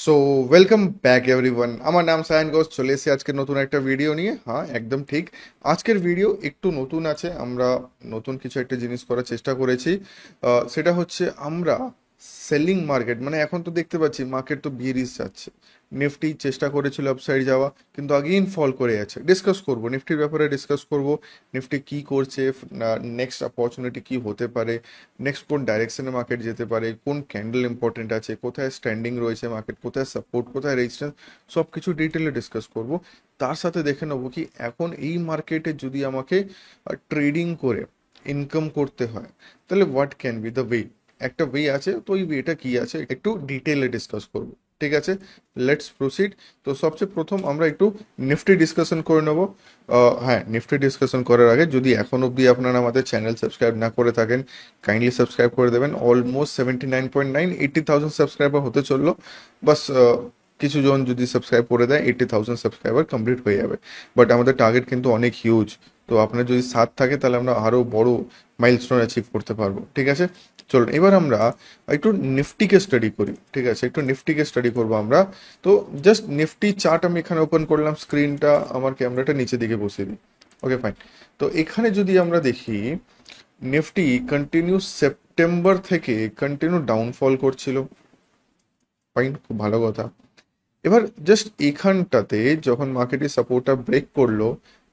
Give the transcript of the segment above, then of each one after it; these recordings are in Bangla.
So welcome back everyone. আমার নাম সায়ন ঘোষ, চলে এসেছি আজকে নতুন একটা ভিডিও নিয়ে। হ্যাঁ, একদম ঠিক। আজকের ভিডিও একটু নতুন আছে, আমরা নতুন কিছু একটা জিনিস করার চেষ্টা করেছি। সেটা হচ্ছে আমরা সেলিং মার্কেট, মানে এখন তো দেখতে পাচ্ছি মার্কেট তো বিয়ারিশ যাচ্ছে। নিফটি চেষ্টা করেছিল আপসাইড যাওয়া, কিন্তু আগেইন ফল করে যাচ্ছে। ডিসকাস করব নিফটির ব্যাপারে, ডিসকাস করব নিফটি কি করছে, নেক্সট অপরচুনিটি কি হতে পারে, নেক্সট কোন ডাইরেকশনে মার্কেট যেতে পারে, কোন ক্যান্ডেল ইম্পর্টেন্ট আছে, কোথায় স্ট্যান্ডিং রয়েছে মার্কেট, কোথায় সাপোর্ট, কোথায় রেজিস্ট্যান্স, সব কিছু ডিটেলে ডিসকাস করব। তার সাথে দেখে নেবো কি এখন এই মার্কেটে যদি আমাকে ট্রেডিং করে ইনকাম করতে হয়, তাহলে what can be the way. একটা ওয়ে আছে, তো ওই ওয়েটা কি আছে একটু ডিটেলে ডিসকাস করব। ঠিক আছে, লেটস প্রসিড। তো সবচেয়ে প্রথম আমরা একটু নিফটি ডিসকাশন করে নেবো। হ্যাঁ, নিফটি ডিসকাশন করার আগে যদি এখন অবধি আপনারা আমাদের চ্যানেল সাবস্ক্রাইব না করে থাকেন, কাইন্ডলি সাবস্ক্রাইব করে দেবেন। অলমোস্ট 79.9 80,000 সাবস্ক্রাইবার হতে চললো। বাস কিছু জন যদি সাবস্ক্রাইব করে দেয়, 80,000 সাবস্ক্রাইবার কমপ্লিট হয়ে যাবে। বাট আমাদের টার্গেট কিন্তু অনেক হিউজ। তো আপনার যদি সাথ থাকে তাহলে আমরা আরও বড় মাইলস্টোন অ্যাচিভ করতে পারবো। ঠিক আছে, চলুন এবার আমরা একটু নিফটিকে স্টাডি করি। ঠিক আছে, একটু নিফটিকে স্টাডি করবো আমরা। তো জাস্ট নিফটি চার্ট আমি এখানে ওপেন করলাম, স্ক্রিনটা আমার ক্যামেরাটা নিচের দিকে বসিয়ে দিই। Okay fine. তো এখানে যদি আমরা দেখি, নিফটি কন্টিনিউ সেপ্টেম্বর থেকে কন্টিনিউ ডাউনফল করছিল। ফাইন, খুব ভালো কথা। এবার জাস্ট এখানটাতে যখন মার্কেটের সাপোর্টটা ব্রেক করলো,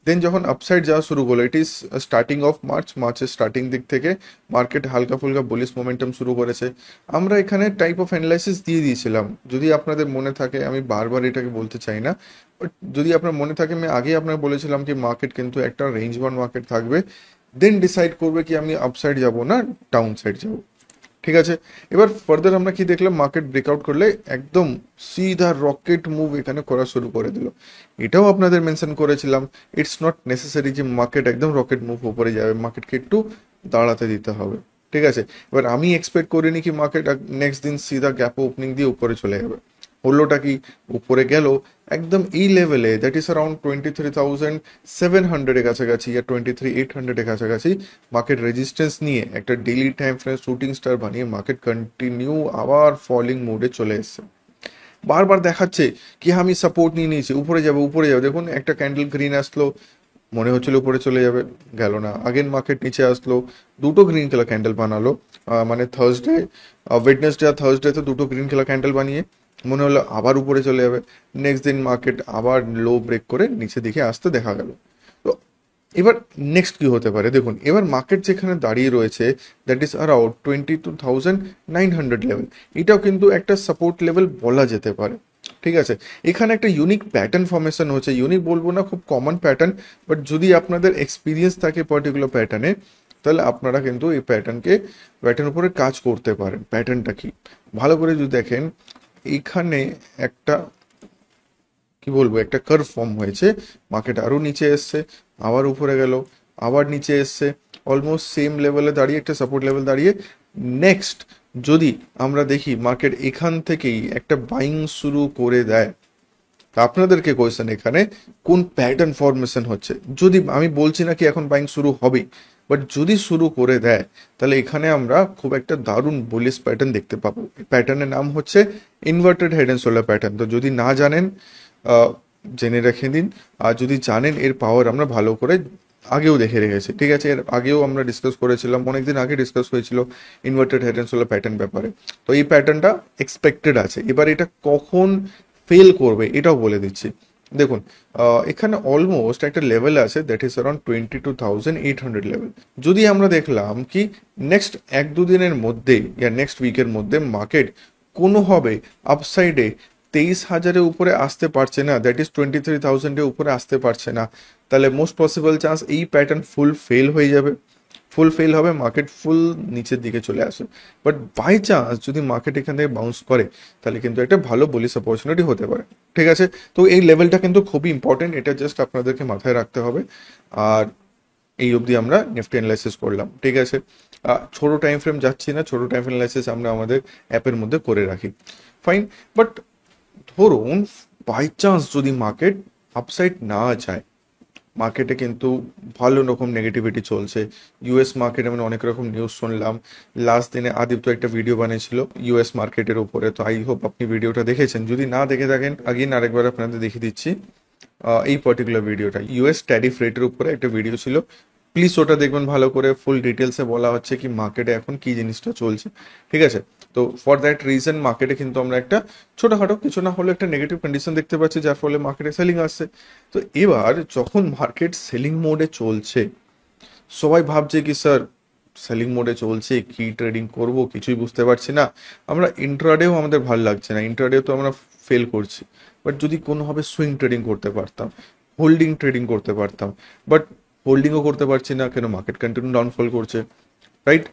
দেন যখন আপসাইড যাওয়া শুরু করলো, ইট ইজ স্টার্টিং অফ মার্চের স্টার্টিং দিক থেকে মার্কেট হালকা ফুলকা বুলিশ মোমেন্টাম শুরু করেছে। আমরা এখানে টাইপ অফ অ্যানালাইসিস দিয়ে দিয়েছিলাম, যদি আপনাদের মনে থাকে, আমি বারবার এটাকে বলতে চাই না, বাট যদি আপনার মনে থাকে, আমি আগে আপনাকে বলেছিলাম কি মার্কেট কিন্তু একটা রেঞ্জ বাউন্ড মার্কেট থাকবে, দেন ডিসাইড করবে কি আমি আপসাইড যাব না ডাউন সাইড যাব। ঠিক আছে, এবার ফার্দার আমরা কি দেখলাম, মার্কেট ব্রেকআউট করলে একদম সিধা রকেট মুভ এখানে করা শুরু করে দিল। এটাও আপনাদের মেনশন করেছিলাম, ইটস নট নেসেসারি যে মার্কেট একদম রকেট মুভ উপরে যাবে, মার্কেটকে একটু দাঁড়াতে দিতে হবে। ঠিক আছে, এবার আমি এক্সপেক্ট করিনি কি মার্কেট নেক্সট দিন সিধা গ্যাপ ওপেনিং দিয়ে উপরে চলে যাবে। হলোটা কি, উপরে গেল একদম এই লেভেলে, দ্যাট ইজ অ্যারাউন্ড 23,700 কাছাকাছি, या 23,800 কাছাকাছি মার্কেট রেজিস্ট্যান্স নিয়ে একটা daily time frame shooting star বানিয়ে মার্কেট কন্টিনিউ আবার ফলিং মোডে চলে এসছে। বারবার দেখাচ্ছে কি আমি সাপোর্ট নিয়ে নিয়েছি, উপরে যাবে উপরে যাবে। দেখুন একটা ক্যান্ডেল গ্রিন আসলো, মনে হচ্ছিল উপরে চলে যাবে, গেল না। আগেন মার্কেট নিচে আসলো, দুটো গ্রিন কালার ক্যান্ডেল বানালো। মানে থার্সডে, ওয়েডনেসডে আর থার্সডেতে দুটো গ্রিন কালার ক্যান্ডেল বানিয়ে মনে হলো আবার উপরে চলে যাবে। নেক্সট দিন মার্কেট আবার লো ব্রেক করে নিচে দিকে আসতে দেখা গেল। তো এবার নেক্সট কি হতে পারে দেখুন, এবার মার্কেট যেখানে দাঁড়িয়ে রয়েছে, দ্যাট ইজ অ্যারাউন্ড 22,900 লেভেল। এটাও কিন্তু একটা সাপোর্ট লেভেল বলা যেতে পারে। ঠিক আছে, এখানে একটা ইউনিক প্যাটার্ন ফর্মেশন হচ্ছে, ইউনিক বলবো না, খুব কমন প্যাটার্ন। বাট যদি আপনাদের এক্সপিরিয়েন্স থাকে পার্টিকুলার প্যাটার্নে, তাহলে আপনারা কিন্তু এই প্যাটার্ন উপরে কাজ করতে পারেন। প্যাটার্নটা কি ভালো করে যদি দেখেন, এইখানে একটা কি বলবো, একটা কার্ভ ফর্ম হয়েছে। মার্কেট আরও নিচে এসছে, আবার উপরে গেল, আবার নিচে এসছে, অলমোস্ট সেম লেভেলে দাঁড়িয়ে একটা সাপোর্ট লেভেল দাঁড়িয়ে। নেক্সট যদি আমরা দেখি মার্কেট এখান থেকেই একটা বাইং শুরু করে দেয়, তা আপনাদেরকে কোয়েশ্চেন এখানে কোন প্যাটার্ন ফর্মেশন হচ্ছে। যদি আমি বলছি না কি এখন বাইং শুরু হবে, বাট যদি শুরু করে দেয়, তাহলে এখানে আমরা খুব একটা দারুণ বুলিশ প্যাটার্ন দেখতে পাবো। প্যাটার্নের নাম হচ্ছে inverted head and shoulder pattern. তো যদি না জানেন, আহ, জেনে রেখে দিন। আর যদি জানেন, এর পাওয়ার আমরা ভালো করে আগেও দেখে রেখেছি। ঠিক আছে, এর আগেও আমরা ডিসকাস করেছিলাম, অনেকদিন আগে ডিসকাস হয়েছিল inverted head and shoulder pattern ব্যাপারে। তো এই প্যাটার্নটা এক্সপেক্টেড আছে, এবার এটা কখন ফেল করবে এটাও বলে দিচ্ছি। দেখুন, এখানে অলমোস্ট একটা লেভেল আছে, দ্যাট ইজ অ্যারাউন্ড 22,800 লেভেল। যদি আমরা দেখলাম কি নেক্সট 1-2 দিনের মধ্যে ইয়া নেক্সট উইকের মধ্যে মার্কেট কোনোভাবে আপসাইডে 23,000-এর উপরে আসতে পারছে না, দ্যাট ইজ 23,000-এর উপরে আসতে পারছে না, তাহলে মোস্ট পসিবল চান্স এই প্যাটার্ন ফুল ফেল হয়ে যাবে। ফুল ফেল হবে, মার্কেট ফুল নিচের দিকে চলে আসে। বাট বাই চান্স যদি মার্কেট এখান থেকে বাউন্স করে, তাহলে কিন্তু একটা ভালো বুলিশ অপরচুনিটি হতে পারে। ঠিক আছে, তো এই লেভেলটা কিন্তু খুবই ইম্পর্টেন্ট, এটা জাস্ট আপনাদেরকে মাথায় রাখতে হবে। আর এই অবধি আমরা নিফটি অ্যানালাইসিস করলাম। ঠিক আছে, ছোটো টাইম ফ্রেম যাচ্ছি না, ছোটো টাইম ফ্রেম অ্যানালাইসিস আমরা আমাদের অ্যাপের মধ্যে করে রাখি। ফাইন, বাট ধরুন বাই চান্স যদি মার্কেট আপসাইড না যায়, মার্কেটে কিন্তু ভালো রকম নেগেটিভিটি চলছে। ইউএস মার্কেটে আমি অনেক রকম নিউজ শুনলাম। লাস্ট দিনে আদিত্য একটা ভিডিও বানিয়েছিল ইউএস মার্কেটের উপরে, তো আই হোপ আপনি ভিডিওটা দেখেছেন। যদি না দেখে থাকেন আগেন আরেকবার আপনাদের দেখিয়ে দিচ্ছি। এই পার্টিকুলার ভিডিওটা ইউএস ট্যারিফ রেটের উপরে একটা ভিডিও ছিল, প্লিজ ওটা দেখবেন ভালো করে। ফুল ডিটেলসে বলা হচ্ছে কি মার্কেটে এখন কি জিনিসটা চলছে, ঠিক আছে। তো ফর দ্যাট রিজন মার্কেটে কিন্তু আমরা একটা ছোটোখাটো কিছু না হলে একটা নেগেটিভ কন্ডিশন দেখতে পাচ্ছি, যার ফলে মার্কেটে সেলিং আসছে। তো এবার যখন মার্কেট সেলিং মোডে চলছে, সবাই ভাবছে কি স্যার সেলিং মোডে চলছে, কি ট্রেডিং করব কিছুই বুঝতে পারছি না। আমরা ইন্ট্রাডেও আমাদের ভালো লাগছে না, ইন্ট্রাডেও তো আমরা ফেল করছি। বাট যদি কোনোভাবে সুইং ট্রেডিং করতে পারতাম, হোল্ডিং ট্রেডিং করতে পারতাম, বাট হোল্ডিংও করতে পারছি না কেন, মার্কেট কন্টিনিউ ডাউনফল করছে, রাইট?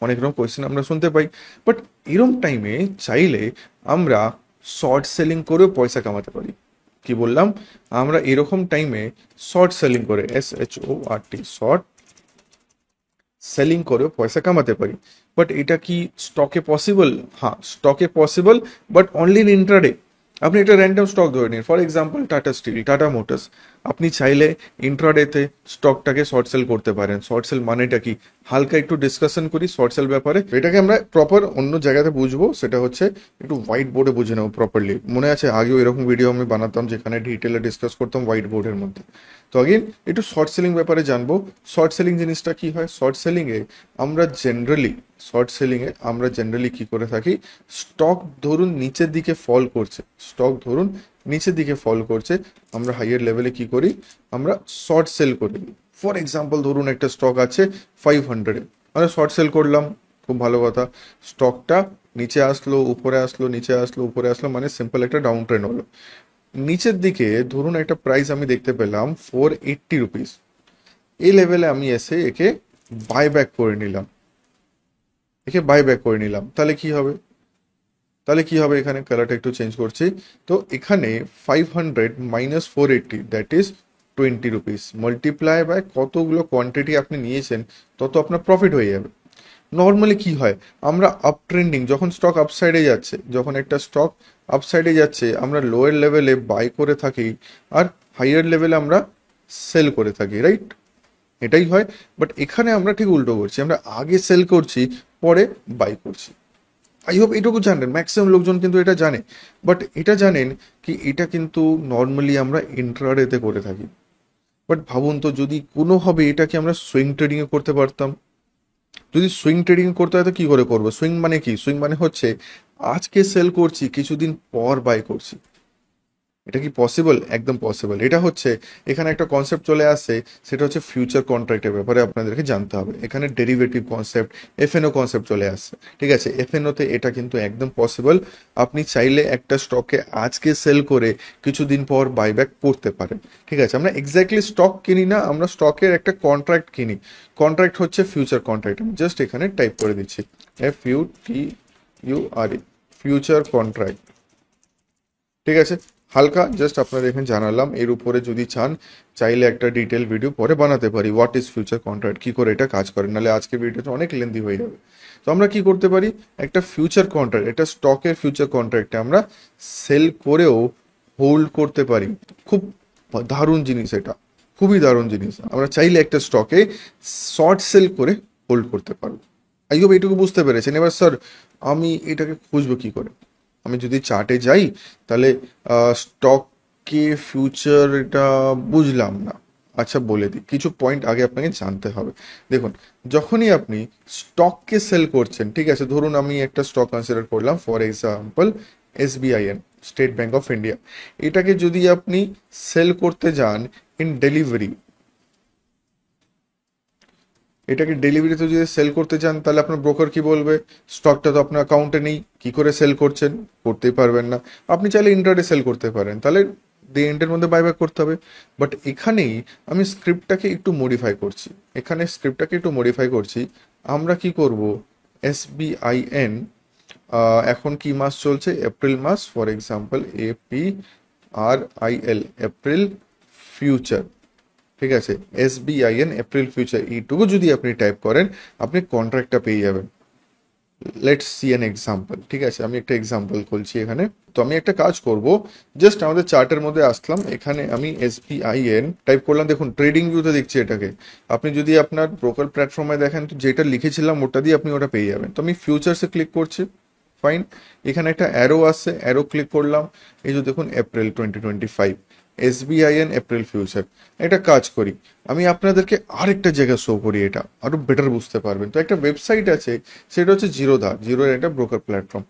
অনেক রকম কোয়েশ্চেন আমরা শুনতে পাই। বাট এরম টাইমে চাইলে আমরা শর্ট সেলিং করেও পয়সা কামাতে পারি। কি বললাম? আমরা এরকম টাইমে শর্ট সেলিং করে, SHORT, শর্ট সেলিং করেও পয়সা কামাতে পারি। বাট এটা কি স্টকে পসিবল? হ্যাঁ, স্টকে possible, but only in intraday. আপনি একটা র্যান্ডম স্টক ধরে নিন, for example Tata Steel, Tata Motors. আপনি চাইলে ইন্ট্রাডেতে স্টকটাকে শর্ট সেল করতে পারেন। শর্ট সেল মানেটা কি, হালকা একটু ডিসকাশন করি শর্ট সেল ব্যাপারে। এটাকে আমরা প্রপার অন্য জায়গাতে বুঝবো, সেটা হচ্ছে একটু হোয়াইট বোর্ডে বুঝে নেবো প্রপারলি। মনে আছে আগেও এরকম ভিডিও আমি বানাতাম যেখানে ডিটেলে ডিসকাস করতাম হোয়াইট বোর্ডের মধ্যে। তো আগেন একটু শর্ট সেলিং ব্যাপারে জানবো। শর্ট সেলিং জিনিসটা কি হয়? শর্ট সেলিংয়ে আমরা জেনারেলি কি করে থাকি, স্টক ধরুন নিচের দিকে ফল করছে, আমরা হাইয়ার লেভেলে কি করি, আমরা শর্ট সেল করে দিই। ফর এক্সাম্পল ধরুন একটা স্টক আছে 500-এ, আমরা শর্ট সেল করলাম, খুব ভালো কথা। স্টকটা নিচে আসলো, উপরে আসলো, নিচে আসলো, উপরে আসলো, মানে সিম্পল একটা ডাউন ট্রেন্ড হলো। নিচের দিকে ধরুন একটা প্রাইস আমি দেখতে পেলাম 480 রুপিস, এই লেভেলে আমি এসে একে বাইব্যাক করে নিলাম। তাহলে কি হবে এখানে কালারটা একটু চেঞ্জ করছি। তো এখানে 500 minus 480, that is 20 rupees, multiply by কতগুলো কোয়ান্টিটি আপনি নিয়েছেন, তত আপনার প্রফিট হয়ে যাবে। নর্মালি কি হয়, আমরা আপ ট্রেন্ডিং যখন স্টক আপসাইডে যাচ্ছে, আমরা লোয়ার লেভেলে বাই করে থাকি আর হাইয়ার লেভেলে আমরা সেল করে থাকি, রাইট? এটাই হয়। বাট এখানে আমরা ঠিক উল্টো করছি, আমরা আগে সেল করছি, পরে বাই করছি। আই হোপ এটুকু জানেন, ম্যাক্সিমাম লোকজন কিন্তু এটা জানে। বাট এটা জানেন কি, এটা কিন্তু নর্মালি আমরা ইন্ট্রাডেতে করে থাকি। বাট ভাবুন তো যদি কোনোভাবে এটাকে আমরা সুইং ট্রেডিংয়ে করতে পারতাম। যদি সুইং ট্রেডিং করতে হয় তো কি করে করবো? সুইং মানে কি? সুইং মানে হচ্ছে আজকে সেল করছি, কিছুদিন পর বাই করছি। এটা কি পসিবল? একদম পসিবল। এটা হচ্ছে এখানে একটা কনসেপ্ট চলে আসে, সেটা হচ্ছে ফিউচার কন্ট্রাক্টের ব্যাপারে আপনাদেরকে জানতে হবে। এখানে ডেরিভেটিভ কনসেপ্ট, এফএনও কনসেপ্ট চলে আসছে, ঠিক আছে। এফএনওতে এটা কিন্তু একদম পসিবল। আপনি চাইলে একটা স্টকে আজকে সেল করে কিছুদিন পর বাইব্যাক করতে পারেন, ঠিক আছে। আমরা এক্স্যাক্টলি স্টক কিনি না, আমরা স্টকের একটা কন্ট্রাক্ট কিনি। কন্ট্রাক্ট হচ্ছে ফিউচার কন্ট্রাক্ট। আমি জাস্ট এখানে টাইপ করে দিচ্ছি, FUTURE, ফিউচার কন্ট্রাক্ট, ঠিক আছে। হালকা জাস্ট আপনাদের এখানে জানালাম। এর উপরে যদি চাইলে একটা ডিটেল ভিডিও পরে বানাতে পারি, হোয়াট ইজ ফিউচার কন্ট্রাক্ট, কি করে এটা কাজ করে, নাহলে আজকে ভিডিওটা অনেক লেন্দি হয়ে যাবে। তো আমরা কি করতে পারি, একটা ফিউচার কন্ট্রাক্ট, এটা স্টকের ফিউচার কন্ট্রাক্টে আমরা সেল করেও হোল্ড করতে পারি। খুব দারুণ জিনিস এটা, খুবই দারুণ জিনিস। আমরা চাইলে একটা স্টকে শর্ট সেল করে হোল্ড করতে পারবো। আই হোপ এইটুকু বুঝতে পেরেছেন। এবার স্যার আমি এটাকে খুঁজবো কি করে? আমি যদি চার্টে যাই, তাহলে স্টককে ফিউচার এটা বুঝলাম না। আচ্ছা বলে দিই, কিছু পয়েন্ট আগে আপনাকে জানতে হবে। দেখুন, যখনই আপনি স্টককে সেল করছেন, ঠিক আছে, ধরুন আমি একটা স্টক কনসিডার করলাম, for example SBIN, state bank of India. এটাকে যদি আপনি সেল করতে যান ইন ডেলিভারি, এটাকে ডেলিভারিতে যদি সেল করতে চান, তাহলে আপনার ব্রোকার কি বলবে, স্টকটা তো আপনার অ্যাকাউন্টে নেই, কি করে সেল করছেন? করতেই পারবেন না। আপনি চাইলে ইন্ট্রাডে সেল করতে পারেন, তাহলে ডে এন্ডের মধ্যে বাইব্যাক করতে হবে। বাট এখানেই আমি স্ক্রিপ্টটাকে একটু মডিফাই করছি। আমরা কি করব, SBIN, এখন কি মাস চলছে? এপ্রিল মাস, for example APRIL, April future, ঠিক আছে। SBIN এপ্রিল ফিউচার, এইটুকু যদি আপনি টাইপ করেন, আপনি কন্ট্রাক্টটা পেয়ে যাবেন। Let's see an example. ঠিক আছে, আমি একটা এক্সাম্পল বলছি এখানে। তো আমি একটা কাজ করব, জাস্ট আমাদের চার্টের মধ্যে আসলাম, এখানে আমি SBIN টাইপ করলাম। দেখুন ট্রেডিং ভিউতে দেখছি এটাকে। আপনি যদি আপনার ব্রোকার প্ল্যাটফর্মে দেখেন তো যেটা লিখেছিলাম ওটা দিয়ে আপনি ওটা পেয়ে যাবেন। তো আমি ফিউচার্সে ক্লিক করছি, ফাইন। এখানে একটা অ্যারো আসছে, অ্যারো ক্লিক করলাম। এই যে দেখুন এপ্রিল 2025, SBIN এপ্রিল ফিউচার। একটা কাজ করি, আমি আপনাদেরকে আরেকটা জায়গা শো করি, এটা আরো বেটার বুঝতে পারবেন। তো একটা ওয়েবসাইট আছে, সেটা হচ্ছে জিরোধা, জিরোর একটা ব্রোকার প্ল্যাটফর্ম।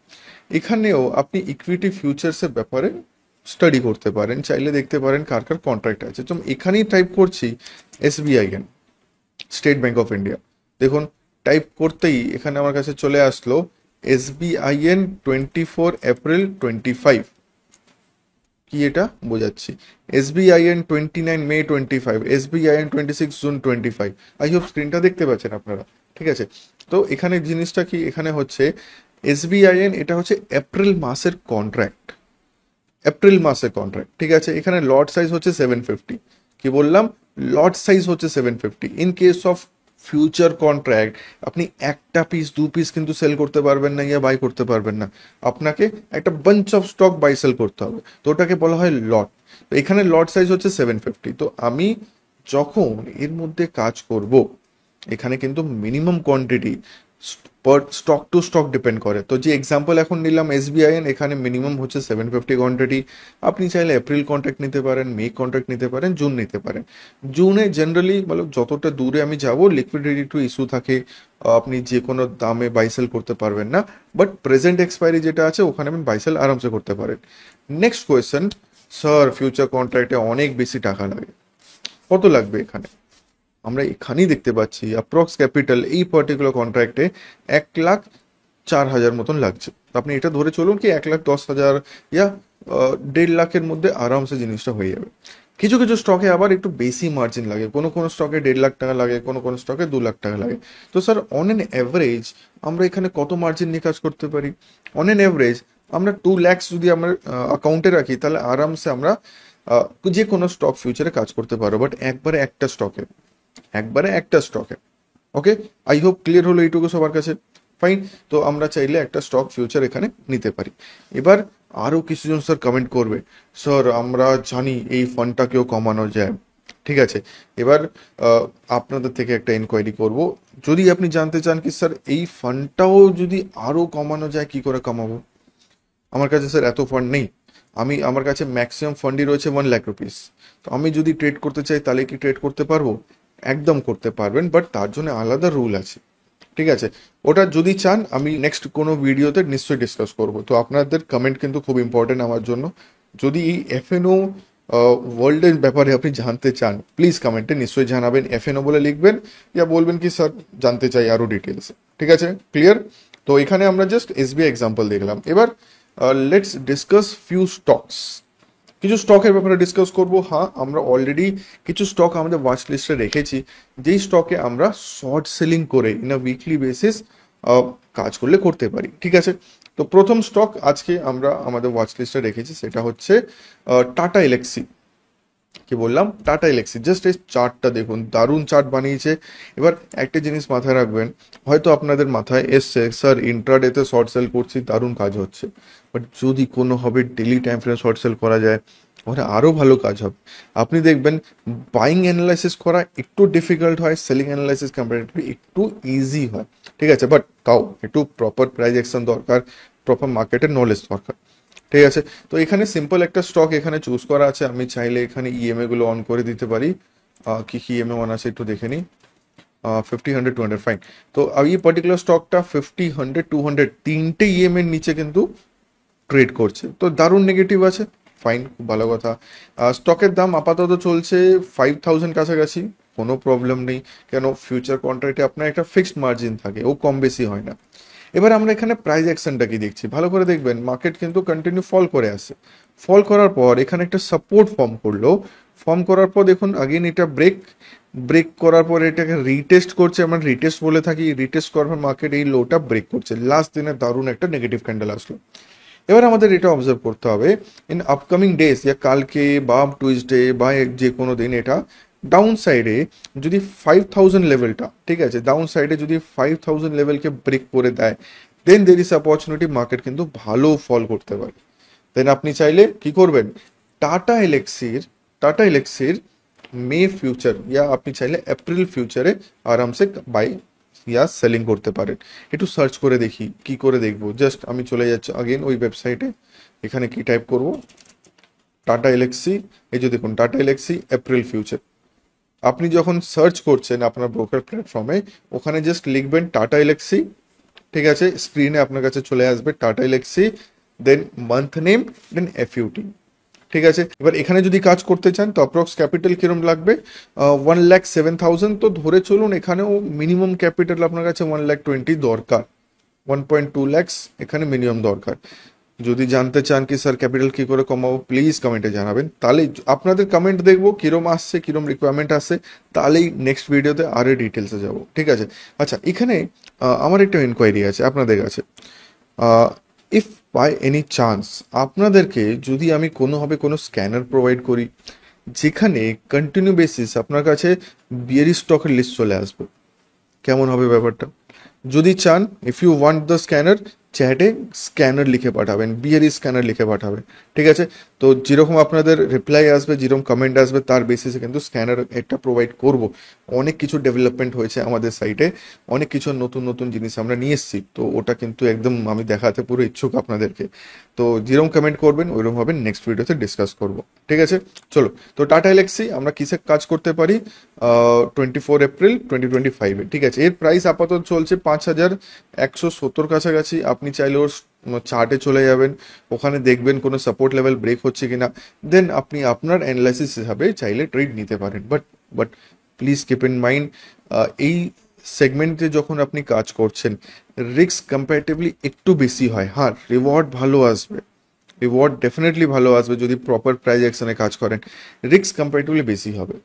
এখানেও আপনি ইকুইটি ফিউচার্সের ব্যাপারে স্টাডি করতে পারেন, চাইলে দেখতে পারেন কার কার কন্ট্রাক্ট আছে। তো এখানেই টাইপ করছি SBIN, state bank of India. দেখুন টাইপ করতেই এখানে আমার কাছে চলে আসলো SBIN 24 এপ্রিল 25। কি এটা বোঝাচ্ছি, SBIN 29 May 25, SBIN 26 June 25। I hope স্ক্রিনটা দেখতে পাচ্ছেন আপনারা। ঠিক আছে, তো এখানে জিনিসটা কি, এখানে হচ্ছে SBIN এটা হচ্ছে এপ্রিল মাসের কন্ট্রাক্ট, এপ্রিল মাসের কন্ট্রাক্ট। ঠিক আছে, এখানে লট সাইজ হচ্ছে 750। কি বললাম, লট সাইজ হচ্ছে 750। In case of future contract আপনি একটা পিস দু পিস কিন্তু সেল করতে পারবেন না, ইয়া বাই করতে পারবেন না, আপনাকে একটা bunch of stock buy sell করতে হবে। তো ওটাকে বলা হয় লট। তো এখানে লট সাইজ হচ্ছে 750। তো আমি যখন এর মধ্যে কাজ করব, এখানে কিন্তু মিনিমাম কোয়ান্টিটি পার স্টক টু স্টক ডিপেন্ড করে। তো যে এক্সাম্পল এখন নিলাম SBIN, এখানে মিনিমাম হচ্ছে 750 কোয়ান্টিটি। আপনি চাইলে এপ্রিল কন্ট্রাক্ট নিতে পারেন, মে কন্ট্রাক্ট নিতে পারেন, জুন নিতে পারেন। জুনে জেনারেলি মানে যতটা দূরে আমি যাব লিকুইডিটি টু ইস্যু থাকে, আপনি যে কোনো দামে বাইসেল করতে পারবেন না। বাট প্রেজেন্ট এক্সপায়ারি যেটা আছে ওখানে আপনি বাইসেল আরামসে করতে পারেন। নেক্সট কোয়েশ্চেন, স্যার ফিউচার কন্ট্রাক্টে অনেক বেশি টাকা লাগে, কত লাগবে এখানে? আমরা এখানেই দেখতে পাচ্ছি অ্যাপ্রক্স ক্যাপিটাল এই পার্টিকুলার কন্ট্রাক্টে 1,04,000 মতন লাগছে। তো আপনি এটা ধরে চলুন কি 1,10,000 ইয়া 1,50,000-এর মধ্যে আরামসে জিনিসটা হয়ে যাবে। কিছু কিছু স্টকে আবার একটু বেশি মার্জিন লাগে, কোনো কোনো স্টকে 1,50,000 টাকা লাগে, কোনো কোনো স্টকে 2,00,000 টাকা লাগে। তো স্যার অন এন অ্যাভারেজ আমরা এখানে কত মার্জিন নিয়ে কাজ করতে পারি? অন এন অ্যাভারেজ আমরা 2 lakhs যদি আমরা অ্যাকাউন্টে রাখি, তাহলে আরামসে আমরা যে কোনো স্টক ফিউচারে কাজ করতে পারবো। বাট একবারে একটা স্টকে, একবারে একটা স্টকে। ওকে, আই হোপ ক্লিয়ার হলো এইটুকু সবার কাছে। ফাইন, তো আমরা চাইলে একটা স্টক ফিউচার এখানে নিতে পারি। এবার আরও কিছুজন স্যার কমেন্ট করবে, স্যার আমরা জানি এই ফান্ডটাকেও কমানো যায়। ঠিক আছে, এবার আপনাদের থেকে একটা এনকোয়ারি করব, যদি আপনি জানতে চান কি স্যার এই ফান্ডটাও যদি আরও কমানো যায়, কি করে কমাবো? আমার কাছে স্যার এত ফান্ড নেই, আমার কাছে ম্যাক্সিমাম ফান্ডই রয়েছে 1,00,000 রুপিস। তো আমি যদি ট্রেড করতে চাই তাহলে কি ট্রেড করতে পারবো? একদম করতে পারবেন, বাট তার জন্য আলাদা রুল আছে। ঠিক আছে, ওটা যদি চান আমি নেক্সট কোনো ভিডিওতে নিশ্চয়ই ডিসকাস করব। তো আপনাদের কমেন্ট কিন্তু খুব ইম্পর্টেন্ট আমার জন্য। যদি এই FNO ওয়ার্ল্ডের ব্যাপারে আপনি জানতে চান, প্লিজ কমেন্টে নিশ্চয়ই জানাবেন, FNO বলে লিখবেন, ইয়া বলবেন কি স্যার জানতে চাই আরও ডিটেলস। ঠিক আছে, ক্লিয়ার? তো এখানে আমরা জাস্ট SBI এক্সাম্পল দেখলাম। এবার লেটস ডিসকাস ফিউ স্টকস। কিছু স্টকের ব্যাপারে ডিসকাস করব। হ্যাঁ, আমরা অলরেডি কিছু স্টক আমাদের ওয়াচ লিস্টে রেখেছি, যেই স্টকে আমরা শর্ট সেলিং করে ইন আ উইকলি বেসিস কাজ করলে করতে পারি। ঠিক আছে, তো প্রথম স্টক আজকে আমরা আমাদের ওয়াচ লিস্টে রেখেছি, সেটা হচ্ছে টাটা এলএক্সি। কি বললাম, টাটা এলএক্সি। জাস্ট এই চার্টটা দেখুন, দারুণ চার্ট বানিয়েছে। এবার একটা জিনিস মাথায় রাখবেন, হয়তো আপনাদের মাথায় এসছে স্যার ইন্ট্রাডেতে শর্ট সেল করছি, দারুণ কাজ হচ্ছে। বাট যদি কোনোভাবে ডেলি টাইম ফ্রেমে শর্ট সেল করা যায়, ওটা আরও ভালো কাজ হবে। আপনি দেখবেন বাইং অ্যানালাইসিস করা একটু ডিফিকাল্ট হয়, সেলিং অ্যানালাইসিস কম্পারেটিভলি একটু ইজি হয়। ঠিক আছে, বাট তাও একটু প্রপার প্রাইস অ্যাকশন দরকার, প্রপার মার্কেটের নলেজ দরকার। ঠিক আছে, তো এখানে সিম্পল একটা স্টক এখানে চুজ করা আছে। আমি চাইলে এখানে ইএমএ গুলো অন করে দিতে পারি। কি কি ইএমএ অন আছে একটু দেখে নিই। 50, 100, 200, ফাইন। তো এই পার্টিকুলার স্টকটা 50, 100, 200 তিনটে ইএমএ এর নিচে কিন্তু ট্রেড করছে। তো দারুণ নেগেটিভ আছে, ফাইন, খুব ভালো কথা। স্টকের দাম আপাতত চলছে 5,000 কাছাকাছি, কোনো প্রবলেম নেই, কেন ফিউচার কন্ট্রাক্টে আপনার একটা ফিক্সড মার্জিন থাকে, ও কম বেশি হয় না। এবার আমরা এখানে প্রাইস অ্যাকশনটা কি দেখছি, ভালো করে দেখবেন। মার্কেট কিন্তু কন্টিনিউ ফল করে আসে, ফল করার পর এখানে একটা সাপোর্ট ফর্ম করলো। ফর্ম করার পর দেখুন আগেন এটা ব্রেক, ব্রেক করার পর এটাকে রিটেস্ট করছে, আমরা রিটেস্ট বলে থাকি। রিটেস্ট করার পর মার্কেট এই লোটা ব্রেক করছে, লাস্ট দিনে দারুণ একটা নেগেটিভ ক্যান্ডেল আসলো। এবার আমাদের এটা অবজার্ভ করতে হবে ইন আপকামিং ডেজ, ইয়া কালকে বা টুইসডে বা যে কোনো দিন এটা ডাউন সাইডে যদি 5,000 লেভেলটা, ঠিক আছে, ডাউন সাইডে যদি 5,000 লেভেলকে ব্রেক করে দেয়, দেন দের ইজ অপরচুনিটি, মার্কেট কিন্তু ভালো ফল করতে পারে। দেন আপনি চাইলে কি করবেন, টাটা এলেক্সির মে ফিউচার ইয়া আপনি চাইলে এপ্রিল ফিউচারে আরামসে বাই ইয়া সেলিং করতে পারেন। একটু সার্চ করে দেখি, কি করে দেখবো, জাস্ট আমি চলে যাচ্ছি আগেন ওই ওয়েবসাইটে। এখানে কি টাইপ করব, টাটা এলেক্সি, এই যে দেখুন টাটা এলেক্সি এপ্রিল ফিউচার। আপনি যখন সার্চ করছেন আপনার ব্রোকার প্ল্যাটফর্মে, ওখানে জাস্ট লিখবেন টাটা এলেক্সি, ঠিক আছে, স্ক্রিনে আপনার কাছে চলে আসবে টাটা এলেক্সি, দেন মান্থ নেম, দেন এফইউটি, ঠিক আছে। এবার এখানে যদি কাজ করতে চান তো অ্যাপ্রক্স ক্যাপিটাল কিরম লাগবে, 1,07,000, তো ধরে চলুন এখানেও মিনিমাম ক্যাপিটাল আপনার কাছে 1,20,000 দরকার, 1.2 ল্যাক্স এখানে মিনিমাম দরকার। যদি জানতে চান কি স্যার ক্যাপিটাল কি করে কমাবো, প্লিজ কমেন্টে জানাবেন, তাহলে আপনাদের কমেন্ট দেখবো কিরম আসছে, কিরম রিকোয়ারমেন্ট আসছে, তাহলেই নেক্সট ভিডিওতে আরও ডিটেলসে যাব, ঠিক আছে। আচ্ছা, এখানে আমার একটা এনকোয়ারি আছে আপনাদের কাছে। ইফ বাই এনি চান্স আপনাদেরকে যদি আমি কোনোভাবে কোনো স্ক্যানার প্রোভাইড করি যেখানে কন্টিনিউ বেসিস আপনার কাছে বিয়ারি স্টকের লিস্ট চলে আসবে, কেমন হবে ব্যাপারটা? যদি চান, if you want the scanner, চ্যাটে স্ক্যানার লিখে পাঠাবেন, বিয়ারি স্ক্যানার লিখে পাঠাবেন, ঠিক আছে। তো যেরকম আপনাদের রিপ্লাই আসবে, যেরকম কমেন্ট আসবে, তার বেসিসে কিন্তু স্ক্যানার একটা প্রোভাইড করব। অনেক কিছু ডেভেলপমেন্ট হয়েছে আমাদের সাইটে, অনেক কিছু নতুন নতুন জিনিস আমরা নিয়ে এসেছি, তো ওটা কিন্তু একদম আমি দেখাতে পুরো ইচ্ছুক আপনাদেরকে। তো যেরকম কমেন্ট করবেন ওইরকম ভাবে নেক্সট ভিডিওতে ডিসকাস করব, ঠিক আছে। চলো, তো টাটা এলেক্সি আমরা কিসে কাজ করতে পারি, 24 এপ্রিল 2025-এ, ঠিক আছে। এর প্রাইস আপাতত চলছে 5,170 কাছাকাছি। আপনি চাইলে ওর চার্টে চলে যাবেন, ওখানে দেখবেন কোনো সাপোর্ট লেভেল ব্রেক হচ্ছে কিনা, দেন আপনি আপনার অ্যানালাইসিস হিসাবে চাইলে ট্রেড নিতে পারেন। But please keep in mind, এই সেগমেন্টে যখন আপনি কাজ করছেন রিস্ক কম্পারেটিভলি একটু বেশি হয়। হ্যাঁ, রিওয়ার্ড ভালো আসবে, রিওয়ার্ড ডেফিনেটলি ভালো আসবে যদি প্রপার প্রাইস অ্যাকশনে কাজ করেন, রিস্ক কম্পারেটিভলি বেশি হবে।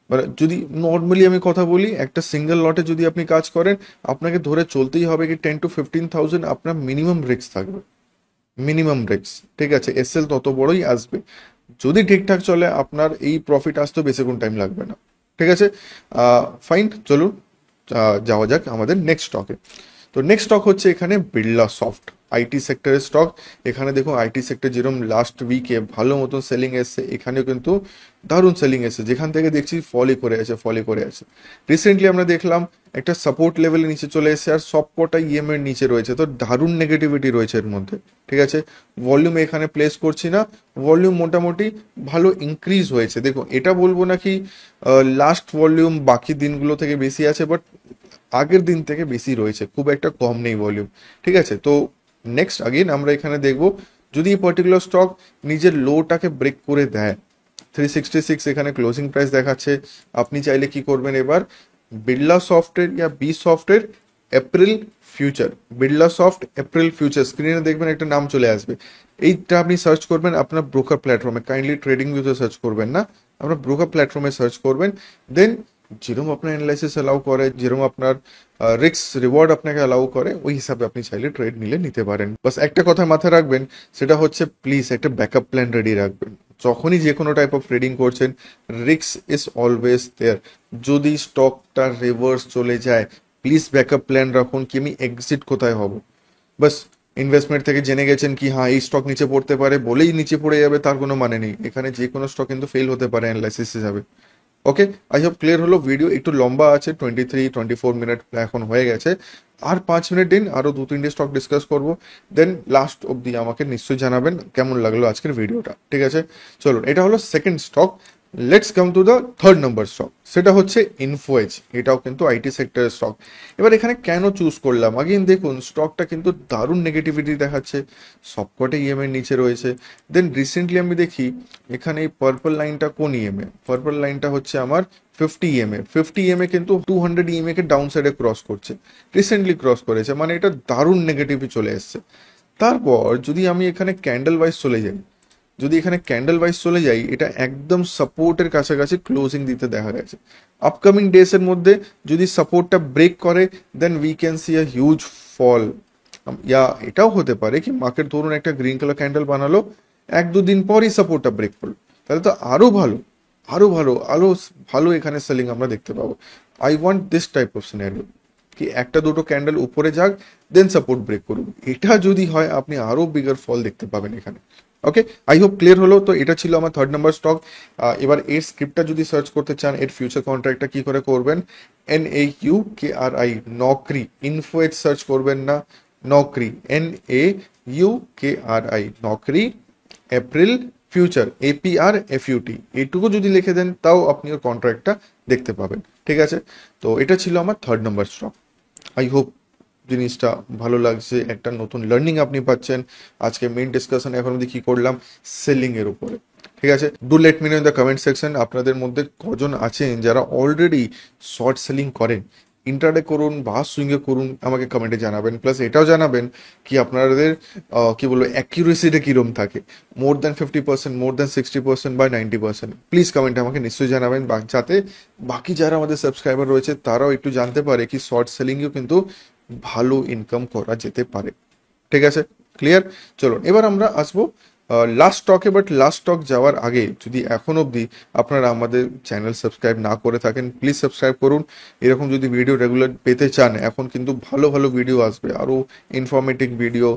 মানে যদি নর্মালি আমি কথা বলি, একটা সিঙ্গেল লটে যদি আপনি কাজ করেন, আপনাকে ধরে চলতেই হবে কি 10 to 15,000 আপনার মিনিমাম রিস্ক থাকবে, মিনিমাম রিস্ক, ঠিক আছে। এসএল তত বড়ই আসবে, যদি ঠিকঠাক চলে আপনার এই প্রফিট আসতেও বেশিক্ষণ টাইম লাগবে না, ঠিক আছে। ফাইন, চলুন যাওয়া যাক আমাদের নেক্সট স্টকে। তো নেক্সট স্টক হচ্ছে এখানে বিড়লা সফট, আইটি সেক্টরের স্টক। এখানে দেখুন আইটি সেক্টর যেরকম লাস্ট উইকে ভালো মতন সেলিং এসছে, এখানেও কিন্তু দারুণ সেলিং এসছে, যেখান থেকে দেখছি ফলই করে আছে। রিসেন্টলি আমরা দেখলাম একটা সাপোর্ট লেভেলের নিচে চলে এসেছে, আর সব কটা ইএম এর নিচে রয়েছে, তো দারুণ নেগেটিভিটি রয়েছে এর মধ্যে, ঠিক আছে। ভলিউম এখানে প্লেস করছি না, ভলিউম মোটামুটি ভালো ইনক্রিজ হয়েছে। দেখুন এটা বলবো না কি লাস্ট ভলিউম বাকি দিনগুলো থেকে বেশি আছে, বাট আগের দিন থেকে বেশি রয়েছে, খুব একটা কম নেই ভলিউম, ঠিক আছে। তো নেক্সট আগেন আমরা এখানে দেখব, যদি এই পার্টিকুলার স্টক নিজের লোটাকে ব্রেক করে দেয়, 366 এখানে ক্লোজিং প্রাইস দেখাচ্ছে, আপনি চাইলে কি করবেন এবার, বিড়লা সফটের ইয়া বি সফটের April future, Birla soft April future, স্ক্রিনে দেখবেন একটা নাম চলে আসবে, এইটা আপনি সার্চ করবেন আপনার ব্রোকার প্ল্যাটফর্মে, কাইন্ডলি ট্রেডিং ভিউতে সার্চ করবেন না, আপনার ব্রোকার প্ল্যাটফর্মে সার্চ করবেন। দেন যেরকম আপনার অ্যানালাইসিস অ্যালাউ করে, যেরকম আপনার রিস্ক রিওয়ার্ড আপনাকে অ্যালাউ করে, ওই হিসাবে আপনি চাইলে ট্রেড নিতে পারেন। বাস একটা কথা মাথায় রাখবেন, সেটা হচ্ছে প্লিজ একটা ব্যাকআপ প্ল্যান রেডি রাখবেন। যখনই যে কোনো টাইপ অফ ট্রেডিং করছেন, রিস্ক ইজ অলওয়েজ দেয়ার। যদি স্টকটা রিভার্স চলে যায়, প্লিজ ব্যাকআপ প্ল্যান রাখুন কি আমি এক্সিট কোথায় হব। বাস ইনভেস্টমেন্ট থেকে জেনে গেছেন কি হ্যাঁ এই স্টক নিচে পড়তে পারে বলেই নিচে পড়ে যাবে, তার কোনো মানে নেই। এখানে যে কোনো স্টক কিন্তু ফেল হতে পারে অ্যানালাইসিস হিসাবে। ওকে, আই হোপ ক্লিয়ার হলো। ভিডিও একটু লম্বা আছে, 23-24 মিনিট এখন হয়ে গেছে, আর 5 মিনিট দিন, আরও 2-3টে স্টক ডিসকাস করবো। দেন লাস্ট অব্দি আমাকে নিশ্চয়ই জানাবেন কেমন লাগলো আজকের ভিডিওটা, ঠিক আছে। চলুন, এটা হলো second stock. Let's come to the third number stock, সেটা হচ্ছে ইনফোএজ। এটাও কিন্তু আইটি সেক্টরের স্টক। এবার এখানে কেন চুজ করলাম, আগেন দেখুন স্টকটা কিন্তু দারুণ নেগেটিভিটি দেখাচ্ছে, সবকটা ইএমএর নিচে রয়েছে। দেন রিসেন্টলি আমি দেখি এখানে এই পার্পল লাইনটা কোন ইএমএ, পার্পল লাইনটা হচ্ছে আমার 50 ইএমএ কিন্তু 200 ইএমএ কে ডাউন সাইডে ক্রস করছে, রিসেন্টলি ক্রস করেছে, মানে এটা দারুণ নেগেটিভই চলে এসছে। তারপর যদি আমি এখানে ক্যান্ডেল ওয়াইজ চলে যাই, এটা একদম সাপোর্টের কাছাকাছি ক্লোজিং দিতে দেখা গেছে। আপকামিং ডেস এর মধ্যে যদি সাপোর্টটা ব্রেক করে, then we can see a huge fall. Yeah এটাও হতে পারে কি মার্কেট ধরুন একটা গ্রিন কালার ক্যান্ডেল বানালো, 1-2 দিন পরই সাপোর্টটা ব্রেক করলো, তাহলে তো আরো ভালো এখানে সেলিং আমরা দেখতে পাবো। I want this type of scenario, কি একটা দুটো ক্যান্ডেল উপরে যাক, দেন সাপোর্ট ব্রেক করুক। এটা যদি হয় আপনি আরও বিগার ফল দেখতে পাবেন এখানে। ওকে, আই হোপ ক্লিয়ার হলো। তো এটা ছিল আমার 3rd নাম্বার স্টক। এবার এর স্ক্রিপ্টটা যদি সার্চ করতে চান, এর ফিউচার কন্ট্রাক্টটা কি করে করবেন, NAUKRI, নকরি, ইনফোএজ সার্চ করবেন না, নকরি, NAUKRI, নকরি এপ্রিল ফিউচার, APRFUT, এইটুকু যদি লিখে দেন তাও আপনি ওর কন্ট্রাক্টটা দেখতে পাবেন। ঠিক আছে, তো এটা ছিল আমার 3rd number stock. I hope জিনিসটা ভালো লাগছে, একটা নতুন লার্নিং আপনি পাচ্ছেন। আজকে মেইন ডিসকাশন এখন অবধি কি করলাম, সেলিং এর উপরে। ঠিক আছে, do let me no in the comment section আপনাদের মধ্যে কজন আছেন যারা অলরেডি শর্ট সেলিং করেন, ইন্টারডে করুন বা সুইংয়ে করুন, আমাকে কমেন্টে জানাবেন। প্লাস এটাও জানাবেন কি আপনাদের কি বলবো অ্যাকিউরেসিটা কীরকম থাকে, মোর দ্যান 50%, মোর দ্যান 60% বা 90%। প্লিজ কমেন্টে আমাকে নিশ্চয়ই জানাবেন, যাতে বাকি যারা আমাদের সাবস্ক্রাইবার রয়েছে তারাও একটু জানতে পারে কি শর্ট সেলিংয়েও কিন্তু ভালো ইনকাম করা যেতে পারে। ঠিক আছে, ক্লিয়ার। চলো এবার আমরা আসবো লাস্ট স্টকে। বাট লাস্ট স্টক যাওয়ার আগে যদি এখন অবধি আপনারা আমাদের চ্যানেল সাবস্ক্রাইব না করে থাকেন, প্লিজ সাবস্ক্রাইব করুন। এরকম যদি ভিডিও রেগুলার পেতে চান, এখন কিন্তু ভালো ভালো ভিডিও আসবে, আরও ইনফরমেটিভ ভিডিও,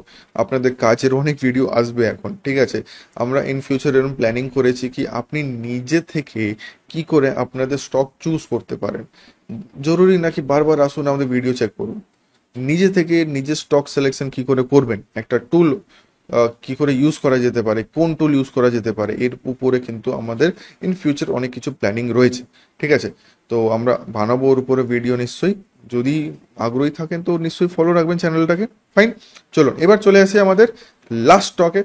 আপনাদের কাজের অনেক ভিডিও আসবে এখন। ঠিক আছে, আমরা ইন ফিউচার এরকম প্ল্যানিং করেছি কি আপনি নিজে থেকে কি করে আপনাদের স্টক চুজ করতে পারেন। জরুরি নাকি বারবার আসুন আমাদের ভিডিও চেক করুন, নিজে থেকে নিজের স্টক সিলেকশন কি করে করবেন, একটা টুল কি করে ইউজ করা যেতে পারে, কোন টুল ইউজ করা যেতে পারে, এর উপরে কিন্তু আমাদের ইন ফিউচার অনেক কিছু প্ল্যানিং রয়েছে। ঠিক আছে, তো আমরা বানাবো ওর উপরে ভিডিও নিশ্চয়ই। যদি আগ্রহী থাকেন তো নিশ্চয়ই ফলো রাখবেন চ্যানেলটাকে। ফাইন, চলো এবার চলে আসি আমাদের লাস্ট স্টকে।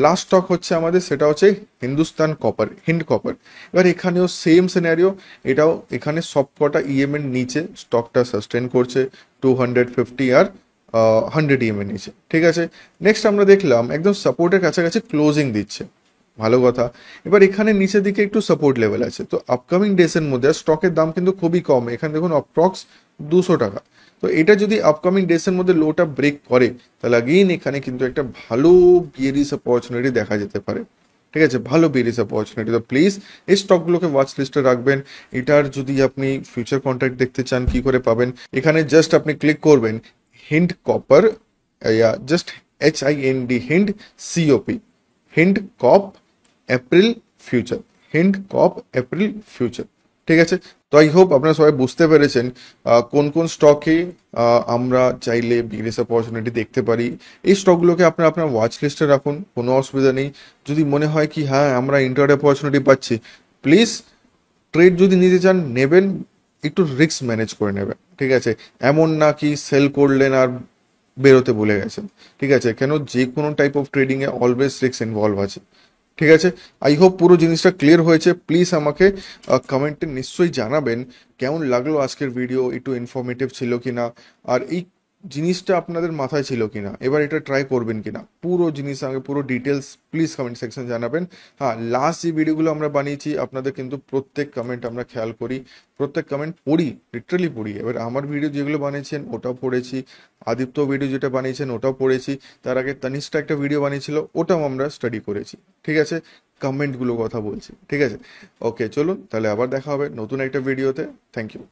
লাস্ট স্টক হচ্ছে আমাদের, সেটা হচ্ছে হিন্দুস্তান কপার, হিন্দ কপার। এবার এখানেও সেম সিনারিও, এটাও এখানে সবকটা ইএম এর নিচে স্টকটা সাস্টেন করছে 250 আর 100 EM এর নিচে। ঠিক আছে, নেক্সট আমরা দেখলাম একদম সাপোর্টের কাছাকাছি ক্লোজিং দিচ্ছে, ভালো কথা। এবার এখানে নিচের দিকে একটু সাপোর্ট লেভেল আছে। তো আপকামিং ডেসের মধ্যে স্টকের দাম কিন্তু খুবই কম, এখানে দেখুন অ্যাপ্রক্স 200 টাকা। তো এটা যদি আপকামিং ডেসের মধ্যে লোটা ব্রেক করে, তাহলে আগেইন এখানে কিন্তু একটা ভালো বিয়ারিশ অপরচুনিটি দেখা যেতে পারে। ঠিক আছে, ভালো বিয়ারিশ অপরচুনিটি। তো প্লিজ এই স্টকগুলোকে ওয়াচ লিস্টে রাখবেন। এটার যদি আপনি ফিউচার কন্ট্রাক্ট দেখতে চান কি করে পাবেন, এখানে জাস্ট আপনি ক্লিক করবেন হিন্ড কপার, জাস্ট HIND, হিন্ড COP, হিন্ড কপ এপ্রিল ফিউচার, হিন্ড কপ এপ্রিল ফিউচার। ঠিক আছে, তো আই হোপ আপনারা সবাই বুঝতে পেরেছেন কোন কোন স্টকে আমরা চাইলে বিজনেস অপরচুনিটি দেখতে পারি। এই স্টকগুলোকে আপনারা আপনার ওয়াচ লিস্টে রাখুন, কোনো অসুবিধা নেই। যদি মনে হয় কি হ্যাঁ আমরা ইন্টারডে অপরচুনিটি পাচ্ছি, প্লিজ ট্রেড যদি নিতে চান নেবেন, একটু রিস্ক ম্যানেজ করে নেবেন। ঠিক আছে, এমন না কি সেল করলেন আর বেরোতে ভুলে গেছেন। ঠিক আছে, কেন যে কোনো টাইপ অফ ট্রেডিংয়ে অলওয়েজ রিস্ক ইনভলভ আছে। ঠিক আছে, আই হোপ পুরো জিনিসটা ক্লিয়ার হয়েছে। প্লিজ আমাকে কমেন্টে নিশ্চয়ই জানাবেন কেমন লাগলো আজকের ভিডিও, একটু ইনফরমেটিভ ছিল কিনা, আর এই জিনিসটা আপনাদের মাথায় ছিল কিনা, এবার এটা ট্রাই করবেন কিনা, পুরো জিনিস আমাকে পুরো ডিটেলস প্লিজ কমেন্ট সেকশন জানাবেন। হ্যাঁ, লাস্ট যে ভিডিওগুলো আমরা বানিয়েছি আপনাদের কিন্তু প্রত্যেক কমেন্ট আমরা খেয়াল করি, প্রত্যেক কমেন্ট পড়ি, লিটারালি পড়ি। এবার আমার ভিডিও যেগুলো বানিয়েছেন ওটাও পড়েছি, আদিত্য ভিডিও যেটা বানিয়েছেন ওটাও পড়েছি, তার আগে তানিষ্টা একটা ভিডিও বানিয়েছিল ওটাও আমরা স্টাডি করেছি। ঠিক আছে, কমেন্টগুলো কথা বলছি। ঠিক আছে, ওকে চলুন তাহলে আবার দেখা হবে নতুন একটা ভিডিওতে। Thank you.